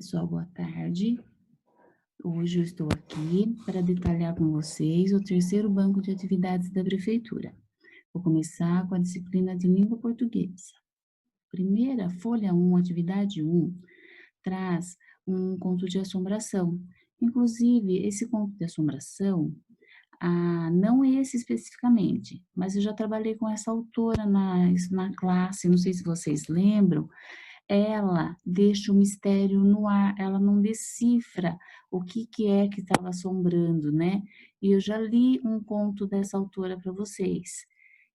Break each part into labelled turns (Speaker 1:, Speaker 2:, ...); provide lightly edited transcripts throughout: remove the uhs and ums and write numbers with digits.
Speaker 1: Pessoal, boa tarde. Hoje eu estou aqui para detalhar com vocês o terceiro banco de atividades da prefeitura. Vou começar com a disciplina de língua portuguesa. Primeira, folha um, atividade um, traz um conto de assombração. Inclusive, esse conto de assombração, não esse especificamente, mas eu já trabalhei com essa autora na classe, não sei se vocês lembram. Ela deixa o mistério no ar, ela não decifra o que é que estava assombrando, né? E eu já li um conto dessa autora para vocês.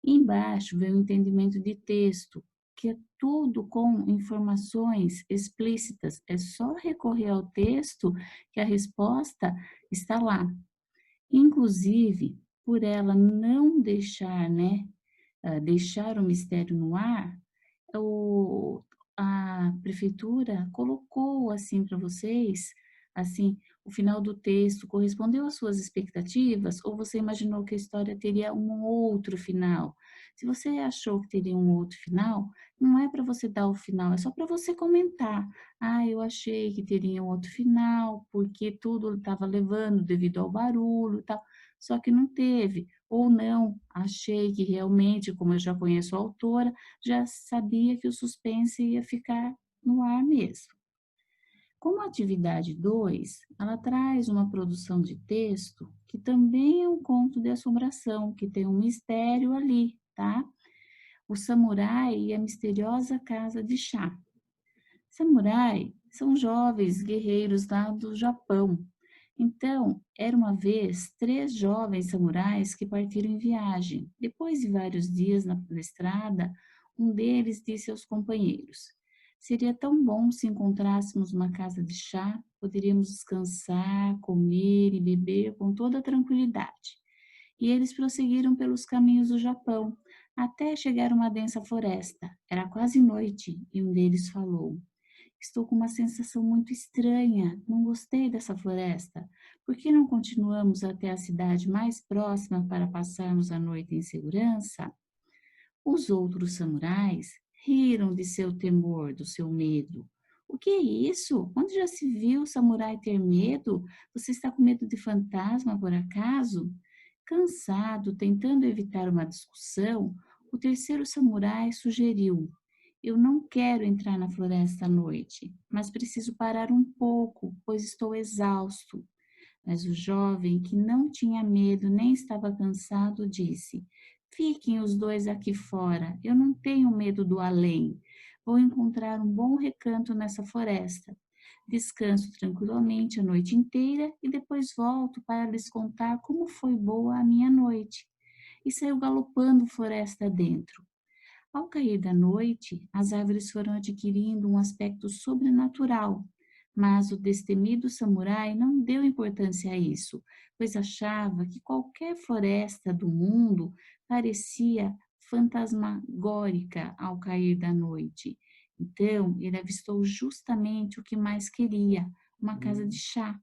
Speaker 1: E embaixo vem o entendimento de texto, que é tudo com informações explícitas. É só recorrer ao texto que a resposta está lá. Inclusive, por ela não deixar, né, deixar o mistério no ar, o a prefeitura colocou, assim, para vocês, assim, o final do texto correspondeu às suas expectativas ou você imaginou que a história teria um outro final? Se você achou que teria um outro final, não é para você dar o final, é só para você comentar: "Ah, eu achei que teria um outro final, porque tudo estava levando devido ao barulho, e tal", só que não teve. Ou não, achei que realmente, como eu já conheço a autora, já sabia que o suspense ia ficar no ar mesmo. Como atividade 2, ela traz uma produção de texto que também é um conto de assombração, que tem um mistério ali, tá? O Samurai e a Misteriosa Casa de Chá. Samurai são jovens guerreiros lá do Japão. Então, era uma vez 3 jovens samurais que partiram em viagem. Depois de vários dias na estrada, um deles disse aos companheiros: "Seria tão bom se encontrássemos uma casa de chá, poderíamos descansar, comer e beber com toda tranquilidade." E eles prosseguiram pelos caminhos do Japão, até chegar a uma densa floresta. Era quase noite e um deles falou: "Estou com uma sensação muito estranha. Não gostei dessa floresta. Por que não continuamos até a cidade mais próxima para passarmos a noite em segurança?" Os outros samurais riram de seu temor, do seu medo. "O que é isso? Onde já se viu o samurai ter medo? Você está com medo de fantasma, por acaso?" Cansado, tentando evitar uma discussão, o terceiro samurai sugeriu: "Eu não quero entrar na floresta à noite, mas preciso parar um pouco, pois estou exausto." Mas o jovem, que não tinha medo nem estava cansado, disse: "Fiquem os dois aqui fora, eu não tenho medo do além. Vou encontrar um bom recanto nessa floresta. Descanso tranquilamente a noite inteira e depois volto para lhes contar como foi boa a minha noite." E saiu galopando floresta dentro. Ao cair da noite, as árvores foram adquirindo um aspecto sobrenatural, mas o destemido samurai não deu importância a isso, pois achava que qualquer floresta do mundo parecia fantasmagórica ao cair da noite. Então, ele avistou justamente o que mais queria, uma casa de chá.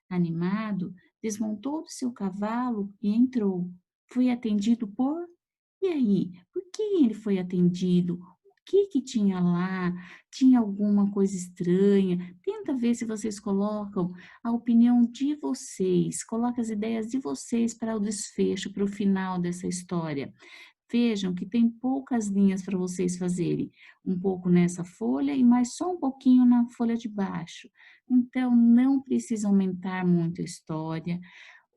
Speaker 1: Animado, desmontou do seu cavalo e entrou. Foi atendido por... E aí, por que ele foi atendido? O que tinha lá? Tinha alguma coisa estranha? Tenta ver se vocês colocam a opinião de vocês, coloca as ideias de vocês para o desfecho, para o final dessa história. Vejam que tem poucas linhas para vocês fazerem, um pouco nessa folha e mais só um pouquinho na folha de baixo. Então, não precisa aumentar muito a história.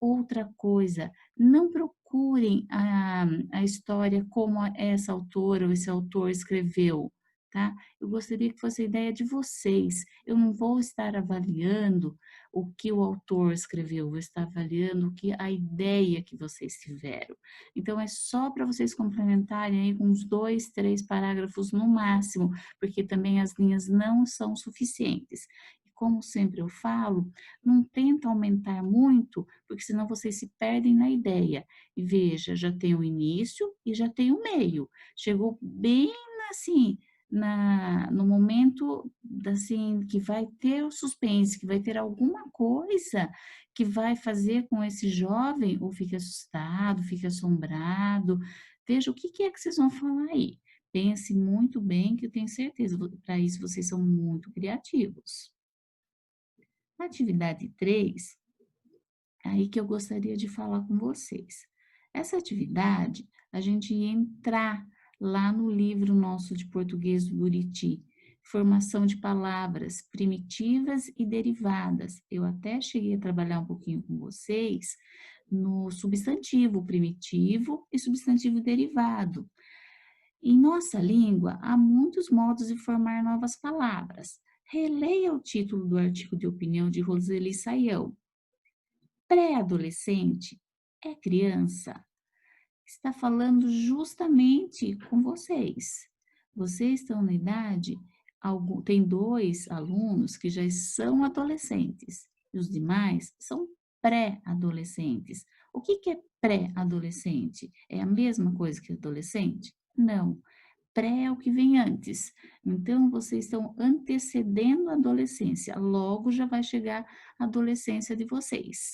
Speaker 1: Outra coisa, não procurem a história como essa autora ou esse autor escreveu, tá? Eu gostaria que fosse a ideia de vocês. Eu não vou estar avaliando o que o autor escreveu, vou estar avaliando o que a ideia que vocês tiveram. Então, é só para vocês complementarem aí com uns 2, 3 parágrafos no máximo, porque também as linhas não são suficientes. E como sempre eu falo, não tenta aumentar muito, porque senão vocês se perdem na ideia. E veja, já tem o início e já tem o meio. Chegou bem assim, no momento assim, que vai ter o suspense, que vai ter alguma coisa que vai fazer com esse jovem ou fique assustado, fique assombrado. Veja o que é que vocês vão falar aí. Pense muito bem, que eu tenho certeza, para isso vocês são muito criativos. Atividade 3, aí que eu gostaria de falar com vocês. Essa atividade, a gente ia entrar lá no livro nosso de português do Buriti, formação de palavras primitivas e derivadas. Eu até cheguei a trabalhar um pouquinho com vocês no substantivo primitivo e substantivo derivado. Em nossa língua, há muitos modos de formar novas palavras. Releia o título do artigo de opinião de Roseli Saião. Pré-adolescente é criança. Está falando justamente com vocês. Vocês estão na idade, tem 2 alunos que já são adolescentes, e os demais são pré-adolescentes. O que que é pré-adolescente? É a mesma coisa que adolescente? Não. Pré é o que vem antes. Então, vocês estão antecedendo a adolescência, logo já vai chegar a adolescência de vocês,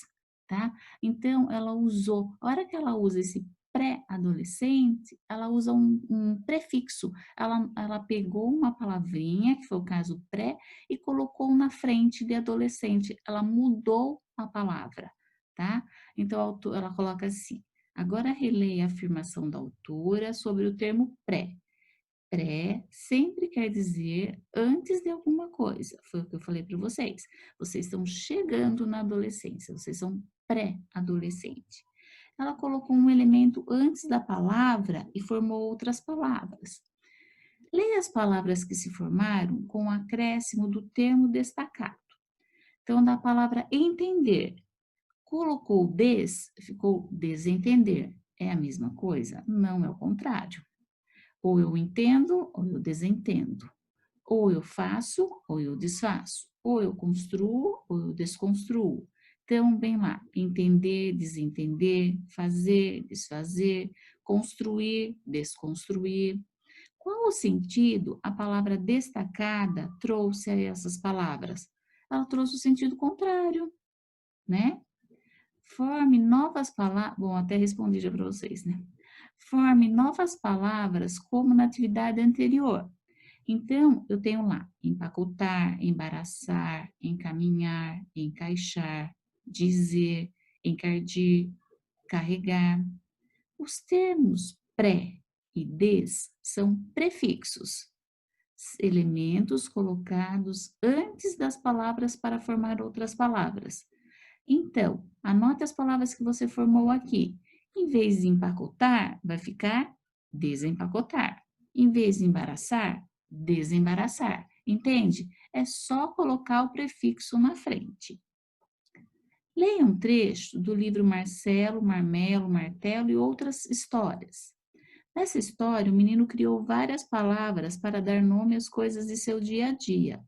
Speaker 1: tá? Então, ela usou, a hora que ela usa esse pré-adolescente, ela usa um prefixo. Ela pegou uma palavrinha, que foi o caso pré, e colocou na frente de adolescente. Ela mudou a palavra, tá? Então, ela coloca assim. Agora releia a afirmação da autora sobre o termo pré. Pré sempre quer dizer antes de alguma coisa. Foi o que eu falei para vocês. Vocês estão chegando na adolescência, vocês são pré-adolescente. Ela colocou um elemento antes da palavra e formou outras palavras. Leia as palavras que se formaram com o acréscimo do termo destacado. Então, da palavra entender, colocou des, ficou desentender. É a mesma coisa? Não, é o contrário. Ou eu entendo, ou eu desentendo. Ou eu faço, ou eu desfaço. Ou eu construo, ou eu desconstruo. Então, bem lá, entender, desentender, fazer, desfazer, construir, desconstruir. Qual o sentido a palavra destacada trouxe a essas palavras? Ela trouxe o sentido contrário, né? Forme novas palavras. Bom, até respondi já para vocês, né? Forme novas palavras como na atividade anterior. Então, eu tenho lá empacotar, embaraçar, encaminhar, encaixar, dizer, encardir, carregar. Os termos pré e des são prefixos, elementos colocados antes das palavras para formar outras palavras. Então, anote as palavras que você formou aqui. Em vez de empacotar, vai ficar desempacotar. Em vez de embaraçar, desembaraçar. Entende? É só colocar o prefixo na frente. Leia um trecho do livro Marcelo, Marmelo, Martelo e outras histórias. Nessa história, o menino criou várias palavras para dar nome às coisas de seu dia a dia.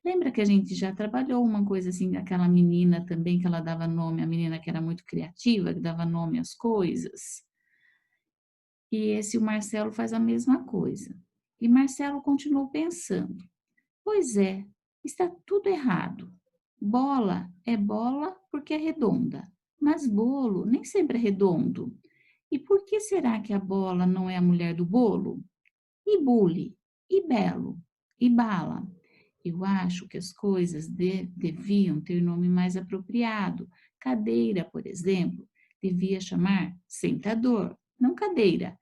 Speaker 1: Lembra que a gente já trabalhou uma coisa assim, aquela menina também que ela dava nome, a menina que era muito criativa, que dava nome às coisas? E esse o Marcelo faz a mesma coisa. E Marcelo continuou pensando: pois é, está tudo errado. Bola é bola porque é redonda, mas bolo nem sempre é redondo. E por que será que a bola não é a mulher do bolo? E bule, e belo, e bala. Eu acho que as coisas deviam ter nome mais apropriado. Cadeira, por exemplo, devia chamar sentador, não cadeira,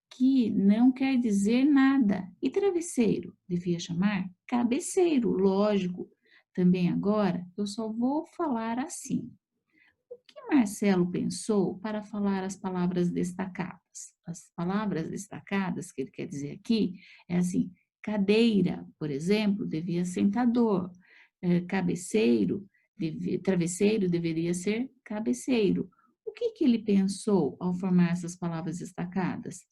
Speaker 1: que não quer dizer nada. E travesseiro devia chamar cabeceiro, lógico. Também agora eu só vou falar assim. O que Marcelo pensou para falar as palavras destacadas? As palavras destacadas que ele quer dizer aqui é assim: cadeira, por exemplo, devia sentador, cabeceiro, travesseiro deveria ser cabeceiro. O que que ele pensou ao formar essas palavras destacadas?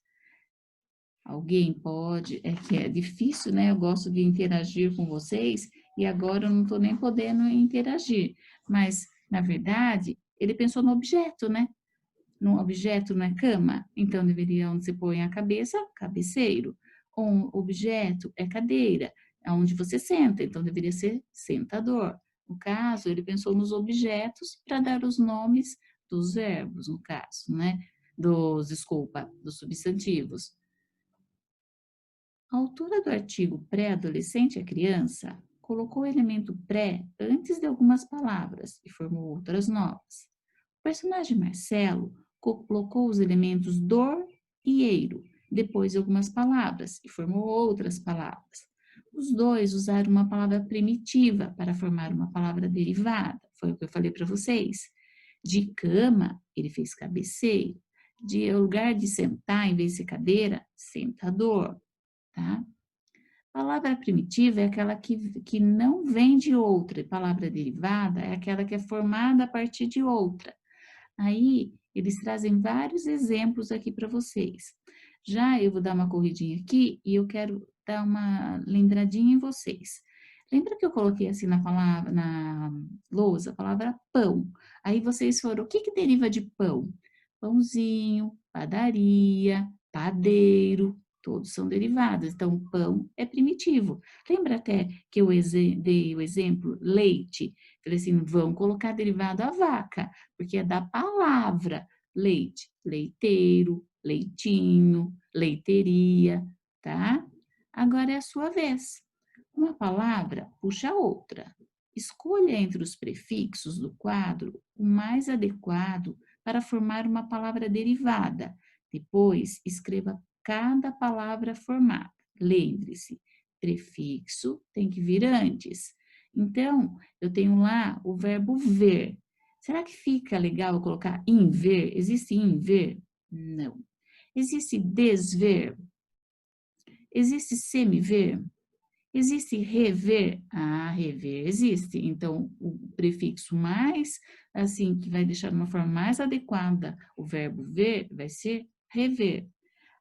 Speaker 1: Alguém pode, é que é difícil, né? Eu gosto de interagir com vocês e agora eu não estou nem podendo interagir, mas na verdade ele pensou no objeto, né? No objeto não é cama, então deveria onde você põe a cabeça, cabeceiro. Um objeto é cadeira, onde você senta, então deveria ser sentador. No caso, ele pensou nos objetos para dar os nomes dos verbos, no caso, né? Desculpa, dos substantivos. A autora do artigo Pré-adolescente é criança colocou o elemento pré antes de algumas palavras e formou outras novas. O personagem Marcelo colocou os elementos dor e eiro, depois de algumas palavras e formou outras palavras. Os dois usaram uma palavra primitiva para formar uma palavra derivada, foi o que eu falei para vocês. De cama, ele fez cabeceiro. De lugar de sentar, em vez de cadeira, sentador, tá? Palavra primitiva é aquela que não vem de outra, e palavra derivada é aquela que é formada a partir de outra. Aí, eles trazem vários exemplos aqui para vocês. Já eu vou dar uma corridinha aqui e eu quero dar uma lembradinha em vocês. Lembra que eu coloquei assim na palavra, na lousa, a palavra pão? Aí vocês foram, o que que deriva de pão? Pãozinho, padaria, padeiro, todos são derivados. Então, pão é primitivo. Lembra até que eu dei o exemplo leite? Falei assim, vão colocar derivado a vaca, porque é da palavra leite, leiteiro, leitinho, leiteria, tá? Agora é a sua vez. Uma palavra puxa a outra. Escolha entre os prefixos do quadro o mais adequado para formar uma palavra derivada. Depois, escreva cada palavra formada. Lembre-se, prefixo tem que vir antes. Então, eu tenho lá o verbo ver. Será que fica legal eu colocar inver? Existe inver? Não. Existe desver? Existe semiver? Existe rever? Ah, rever existe. Então, o prefixo mais, assim, que vai deixar de uma forma mais adequada o verbo ver, vai ser rever.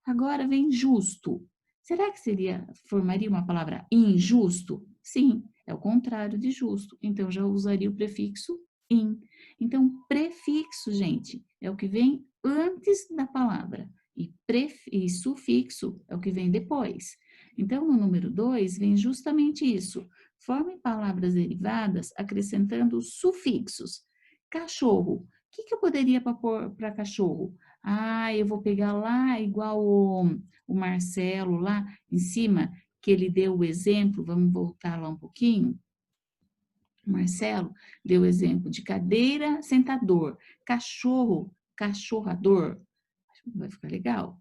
Speaker 1: Agora vem justo. Será que formaria uma palavra injusto? Sim, é o contrário de justo. Então, já usaria o prefixo in. Então, prefixo, gente, é o que vem antes da palavra. E sufixo é o que vem depois. Então, no número 2, vem justamente isso. Forme palavras derivadas acrescentando sufixos. Cachorro. O que eu poderia pôr para cachorro? Ah, eu vou pegar lá, igual o Marcelo lá em cima, que ele deu o exemplo, vamos voltar lá um pouquinho. O Marcelo deu o exemplo de cadeira, sentador, cachorro, cachorrador. Vai ficar legal.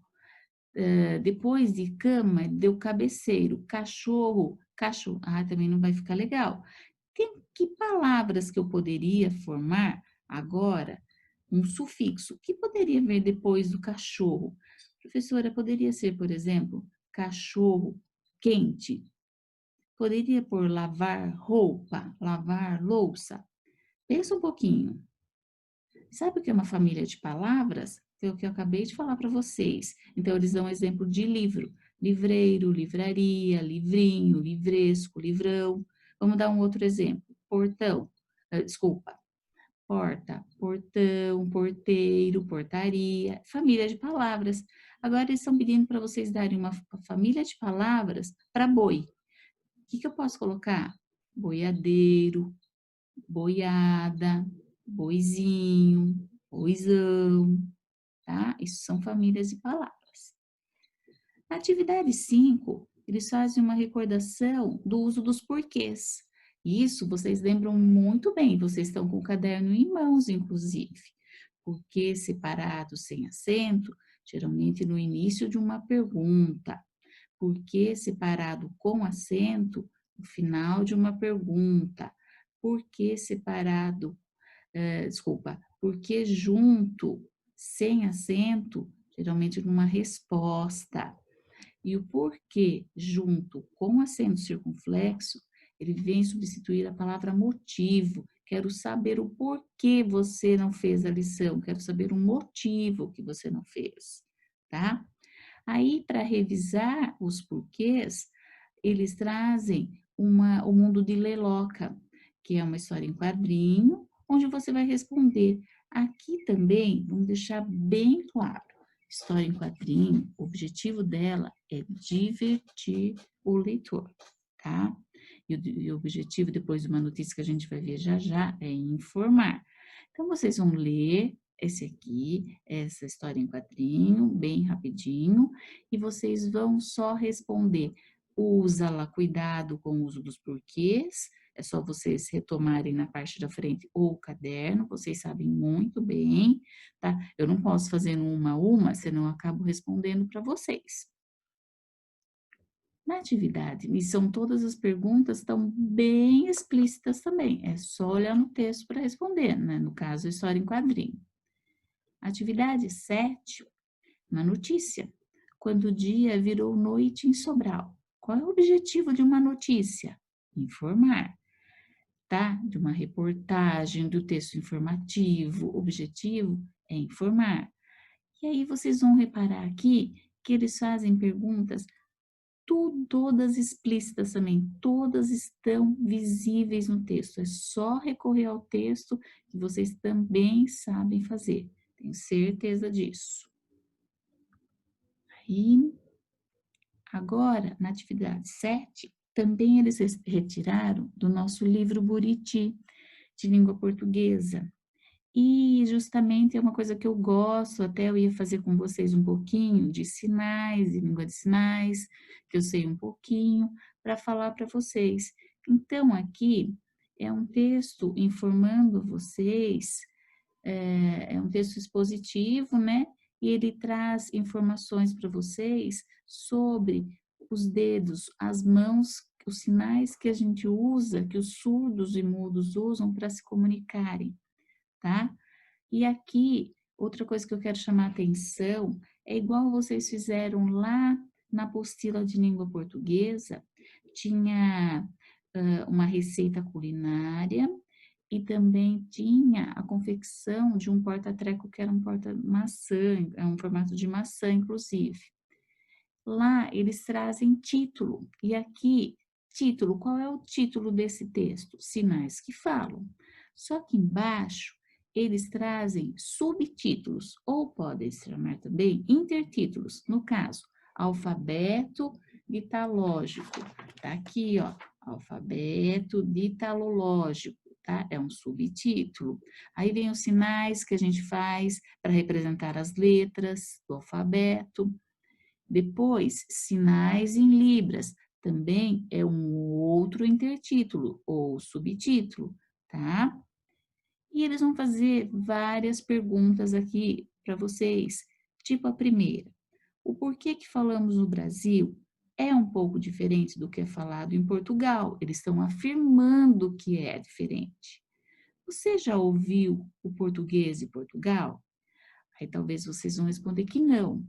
Speaker 1: Depois de cama, deu cabeceiro, cachorro, cachorro. Ah, também não vai ficar legal. Que palavras que eu poderia formar agora um sufixo? Que poderia vir depois do cachorro? Professora, poderia ser, por exemplo, cachorro quente. Poderia por lavar roupa, lavar louça. Pensa um pouquinho. Sabe o que é uma família de palavras? Foi o que eu acabei de falar para vocês. Então, eles dão um exemplo de livro. Livreiro, livraria, livrinho, livresco, livrão. Vamos dar um outro exemplo. Portão, desculpa. Porta, portão, porteiro, portaria, família de palavras. Agora, eles estão pedindo para vocês darem uma família de palavras para boi. O que eu posso colocar? Boiadeiro, boiada, boizinho, boizão, tá? Isso são famílias de palavras. Na atividade 5, eles fazem uma recordação do uso dos porquês. Isso vocês lembram muito bem, vocês estão com o caderno em mãos, inclusive. Porquê separado sem acento, geralmente no início de uma pergunta. Porquê separado com acento, no final de uma pergunta. Porquê separado porque junto, sem acento, geralmente numa resposta. E o porquê junto com acento circunflexo, ele vem substituir a palavra motivo. Quero saber o porquê você não fez a lição, quero saber o motivo que você não fez, tá? Aí, para revisar os porquês, eles trazem o mundo de Leloca, que é uma história em quadrinho, onde você vai responder. Aqui também, vamos deixar bem claro, história em quadrinho, o objetivo dela é divertir o leitor, tá? E o objetivo, depois de uma notícia que a gente vai ver já já, é informar. Então, vocês vão ler esse aqui, essa história em quadrinho, bem rapidinho, e vocês vão só responder Usa-la, cuidado com o uso dos porquês. É só vocês retomarem na parte da frente o caderno, vocês sabem muito bem, tá? Eu não posso fazer uma a uma, senão eu acabo respondendo para vocês. Na atividade, e são todas as perguntas estão bem explícitas também, é só olhar no texto para responder, né? No caso, história em quadrinho. Atividade 7, uma notícia. Quando o dia virou noite em Sobral. Qual é o objetivo de uma notícia? Informar, tá? De uma reportagem, do texto informativo, o objetivo é informar. E aí vocês vão reparar aqui que eles fazem perguntas todas explícitas também, todas estão visíveis no texto. É só recorrer ao texto que vocês também sabem fazer. Tenho certeza disso. Aí, agora, na atividade 7, também eles retiraram do nosso livro Buriti, de língua portuguesa. E justamente é uma coisa que eu gosto, até eu ia fazer com vocês um pouquinho de sinais, de língua de sinais, que eu sei um pouquinho, para falar para vocês. Então, aqui é um texto informando vocês, é um texto expositivo, né? E ele traz informações para vocês sobre os dedos, as mãos, os sinais que a gente usa, que os surdos e mudos usam para se comunicarem, tá? E aqui, outra coisa que eu quero chamar a atenção é igual vocês fizeram lá na apostila de língua portuguesa, tinha uma receita culinária e também tinha a confecção de um porta-treco que era um porta-maçã, é um formato de maçã, inclusive. Lá eles trazem título, e aqui, título, qual é o título desse texto? Sinais que falam. Só que embaixo eles trazem subtítulos, ou podem se chamar também intertítulos, no caso, alfabeto ditalógico. Tá aqui, ó, alfabeto ditalológico, tá? É um subtítulo. Aí vem os sinais que a gente faz para representar as letras do alfabeto. Depois, sinais em libras, também é um outro intertítulo ou subtítulo, tá? E eles vão fazer várias perguntas aqui para vocês, tipo a primeira: o porquê que falamos no Brasil é um pouco diferente do que é falado em Portugal. Eles estão afirmando que é diferente. Você já ouviu o português de Portugal? Aí talvez vocês vão responder que não.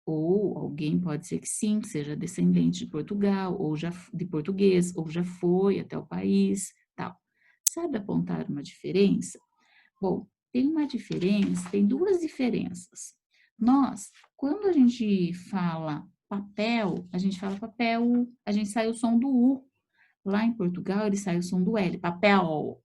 Speaker 1: Ou alguém pode ser que sim, que seja descendente de Portugal, ou já de português, ou já foi até o país, tal. Sabe apontar uma diferença? Bom, tem uma diferença, tem duas diferenças. Nós, quando a gente fala papel, a gente fala papel, a gente sai o som do U. Lá em Portugal, ele sai o som do L, papel,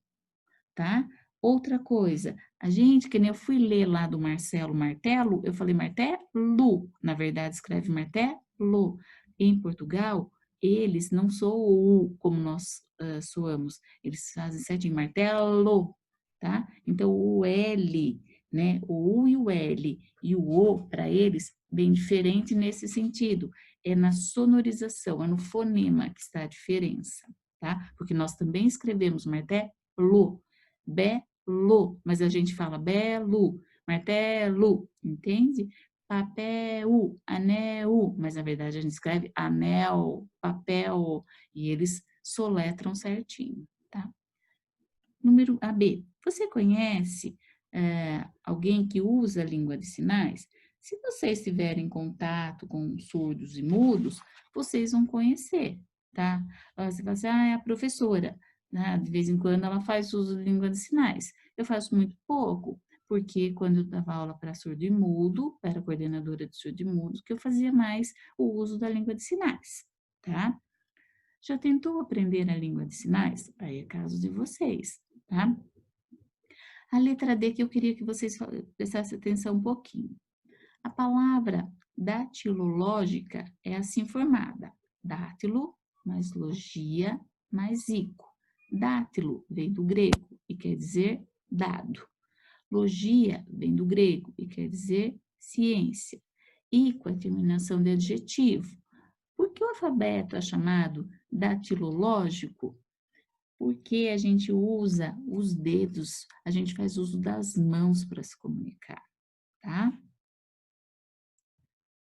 Speaker 1: tá? Outra coisa, a gente, que nem eu fui ler lá do Marcelo Martelo, eu falei martelo, na verdade escreve martelo. Em Portugal, eles não soam o U como nós soamos, eles fazem certinho, martelo, tá? Então, o L, né, o U e o L e o O, para eles, bem diferente nesse sentido, é na sonorização, é no fonema que está a diferença, tá? Porque nós também escrevemos martelo, belo, mas a gente fala belo, martelo, entende? Papel, anel, mas na verdade a gente escreve anel, papel, e eles soletram certinho, tá? Número AB, você conhece alguém que usa a língua de sinais? Se vocês tiverem contato com surdos e mudos, vocês vão conhecer, tá? Você fala assim, é a professora, né? De vez em quando ela faz uso de língua de sinais. Eu faço muito pouco, porque quando eu dava aula para surdo e mudo, era coordenadora de surdo e mudo, que eu fazia mais o uso da língua de sinais, tá? Já tentou aprender a língua de sinais? Aí é caso de vocês, tá? A letra D que eu queria que vocês prestassem atenção um pouquinho. A palavra datilológica é assim formada: dátilo mais logia mais ico. Dátilo vem do grego e quer dizer dado. Logia vem do grego e quer dizer ciência. Ico é terminação de adjetivo. Por que o alfabeto é chamado datilológico? Porque a gente usa os dedos, a gente faz uso das mãos para se comunicar, tá?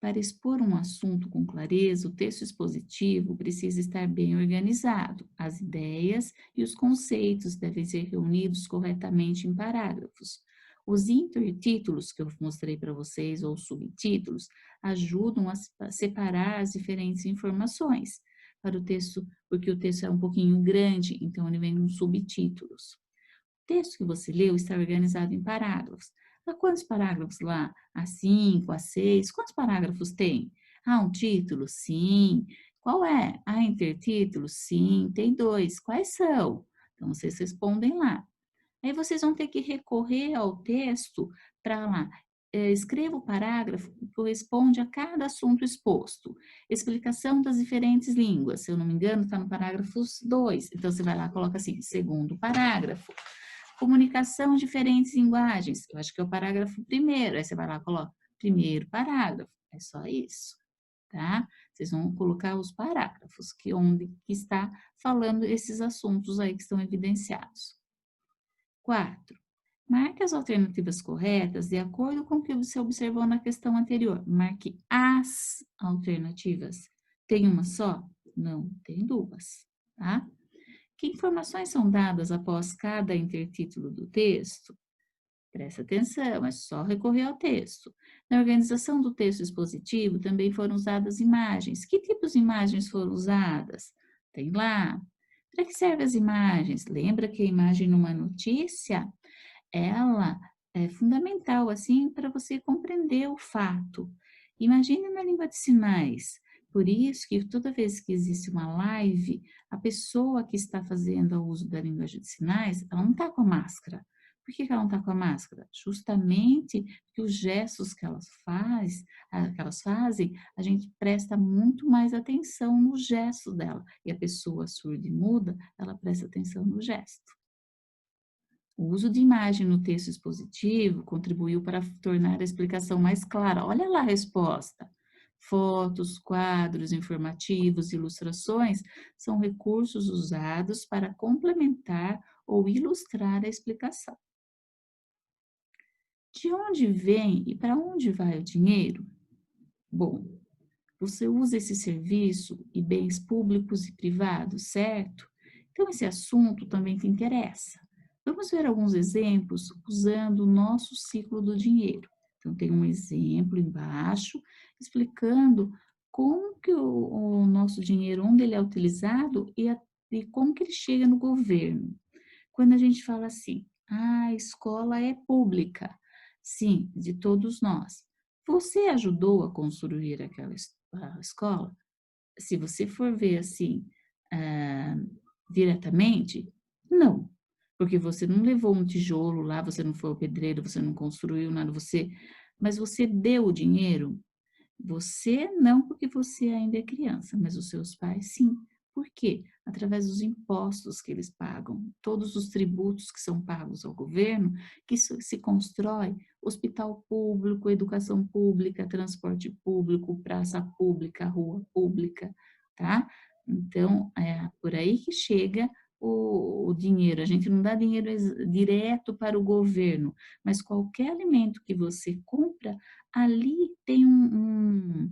Speaker 1: Para expor um assunto com clareza, o texto expositivo precisa estar bem organizado. As ideias e os conceitos devem ser reunidos corretamente em parágrafos. Os intertítulos que eu mostrei para vocês, ou subtítulos, ajudam a separar as diferentes informações para o texto, porque o texto é um pouquinho grande, então ele vem com subtítulos. O texto que você leu está organizado em parágrafos. Há quantos parágrafos lá? Há 5, há 6? Quantos parágrafos tem? Há um título? Sim. Qual é? Há intertítulos? Sim. Tem 2. Quais são? Então, vocês respondem lá. Aí vocês vão ter que recorrer ao texto para lá. Escreva o parágrafo que corresponde a cada assunto exposto. Explicação das diferentes línguas. Se eu não me engano, está no parágrafo 2. Então, você vai lá e coloca assim, segundo parágrafo. Comunicação diferentes linguagens. Eu acho que é o parágrafo primeiro. Aí você vai lá e coloca primeiro parágrafo. É só isso, tá? Vocês vão colocar os parágrafos onde que está falando esses assuntos aí que estão evidenciados. 4. Marque as alternativas corretas de acordo com o que você observou na questão anterior. Marque as alternativas. Tem uma só? Não, tem duas, tá? Que informações são dadas após cada intertítulo do texto? Presta atenção, é só recorrer ao texto. Na organização do texto expositivo também foram usadas imagens. Que tipos de imagens foram usadas? Tem lá. Para que servem as imagens? Lembra que a imagem numa notícia, ela é fundamental, assim, para você compreender o fato. Imagine na língua de sinais. Por isso que toda vez que existe uma live, a pessoa que está fazendo o uso da linguagem de sinais, ela não está com a máscara. Por que ela não está com a máscara? Justamente porque os gestos que elas fazem, a gente presta muito mais atenção no gesto dela. E a pessoa surda e muda, ela presta atenção no gesto. O uso de imagem no texto expositivo contribuiu para tornar a explicação mais clara. Olha lá a resposta. Fotos, quadros informativos, ilustrações são recursos usados para complementar ou ilustrar a explicação. De onde vem e para onde vai o dinheiro? Bom, você usa esse serviço e bens públicos e privados, certo? Então, esse assunto também te interessa. Vamos ver alguns exemplos usando o nosso ciclo do dinheiro. Então, tem um exemplo embaixo explicando como que o nosso dinheiro, onde ele é utilizado e como que ele chega no governo. Quando a gente fala assim, a escola é pública, sim, de todos nós. Você ajudou a construir aquela a escola? Se você for ver assim, ah, diretamente, não, porque você não levou um tijolo lá, você não foi o pedreiro, você não construiu nada, mas você deu o dinheiro. Você não, porque você ainda é criança, mas os seus pais sim. Por quê? Através dos impostos que eles pagam, todos os tributos que são pagos ao governo, que se constrói hospital público, educação pública, transporte público, praça pública, rua pública, tá? Então, é por aí que chega o dinheiro. A gente não dá dinheiro direto para o governo, mas qualquer alimento que você compra, ali tem um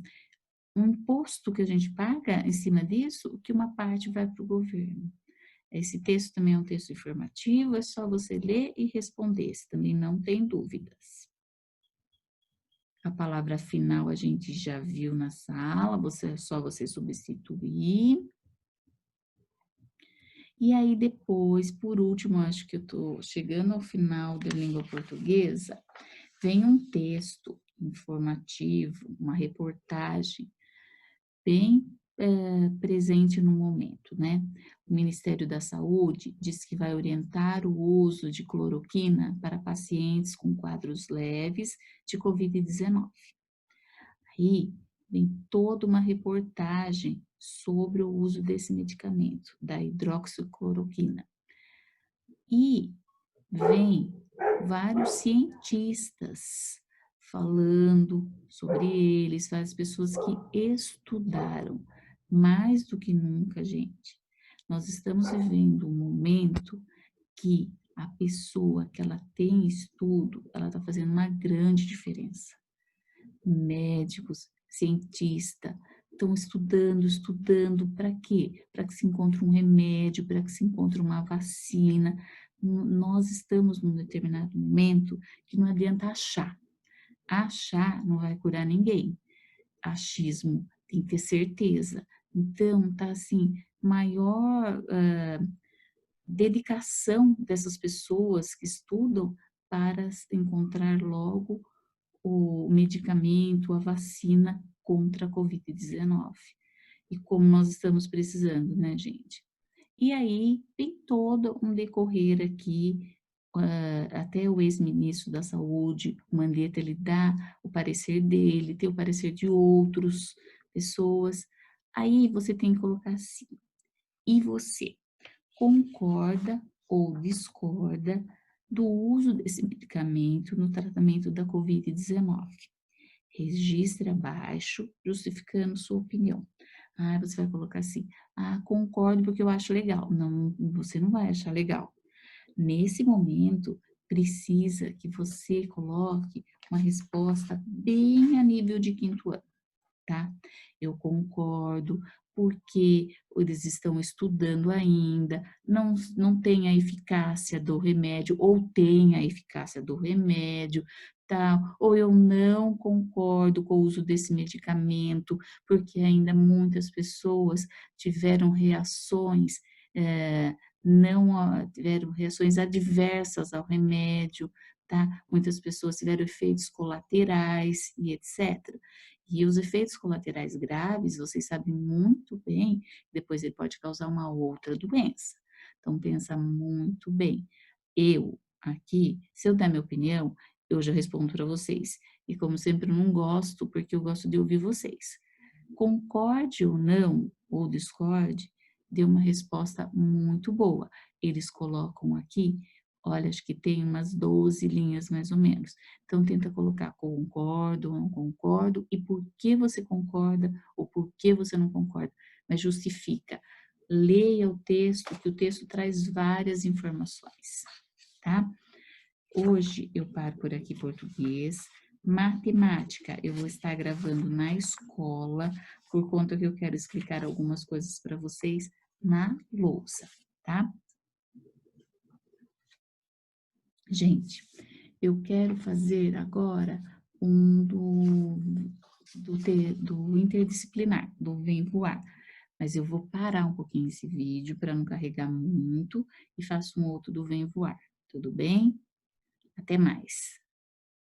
Speaker 1: imposto que a gente paga em cima disso, que uma parte vai para o governo. Esse texto também é um texto informativo, é só você ler e responder, se também não tem dúvidas. A palavra final a gente já viu na sala, só você substituir. E aí depois, por último, acho que eu estou chegando ao final da língua portuguesa, vem um texto informativo, uma reportagem bem presente no momento, né? O Ministério da Saúde diz que vai orientar o uso de cloroquina para pacientes com quadros leves de Covid-19. Aí vem toda uma reportagem sobre o uso desse medicamento, da hidroxicloroquina. E vem vários cientistas falando sobre eles, várias pessoas que estudaram. Mais do que nunca, gente, nós estamos vivendo um momento que a pessoa que ela tem estudo, ela está fazendo uma grande diferença. Médicos, cientistas, estão estudando, estudando para quê? Para que se encontre um remédio, para que se encontre uma vacina. Nós estamos num determinado momento que não adianta achar. Achar não vai curar ninguém. Achismo tem que ter certeza. Então, tá assim, maior dedicação dessas pessoas que estudam para encontrar logo o medicamento, a vacina contra a Covid-19. E como nós estamos precisando, né, gente? E aí tem todo um decorrer aqui, até o ex-ministro da Saúde, o Mandetta, ele dá o parecer dele, tem o parecer de outras pessoas. Aí você tem que colocar assim, e você concorda ou discorda do uso desse medicamento no tratamento da Covid-19? Registre abaixo, justificando sua opinião. Ah, você vai colocar assim, concordo porque eu acho legal. Não, você não vai achar legal. Nesse momento, precisa que você coloque uma resposta bem a nível de quinto ano, tá? Eu concordo, porque eles estão estudando ainda, não tem a eficácia do remédio, ou tem a eficácia do remédio, tá? Ou eu não concordo com o uso desse medicamento, porque ainda muitas pessoas tiveram reações, tiveram reações adversas ao remédio, tá? Muitas pessoas tiveram efeitos colaterais e etc. E os efeitos colaterais graves, vocês sabem muito bem, depois ele pode causar uma outra doença. Então, pensa muito bem. Eu, aqui, se eu dar minha opinião, eu já respondo para vocês. E como sempre, eu não gosto, porque eu gosto de ouvir vocês. Concorde ou não, ou discorde, dê uma resposta muito boa. Eles colocam aqui, olha, acho que tem umas 12 linhas mais ou menos. Então, tenta colocar concordo ou não concordo e por que você concorda ou por que você não concorda. Mas justifica. Leia o texto, que o texto traz várias informações, tá? Hoje eu paro por aqui português. Matemática, eu vou estar gravando na escola, por conta que eu quero explicar algumas coisas para vocês na lousa, tá? Gente, eu quero fazer agora um do interdisciplinar, do Vem Voar. Mas eu vou parar um pouquinho esse vídeo para não carregar muito e faço um outro do Vem Voar. Tudo bem? Até mais.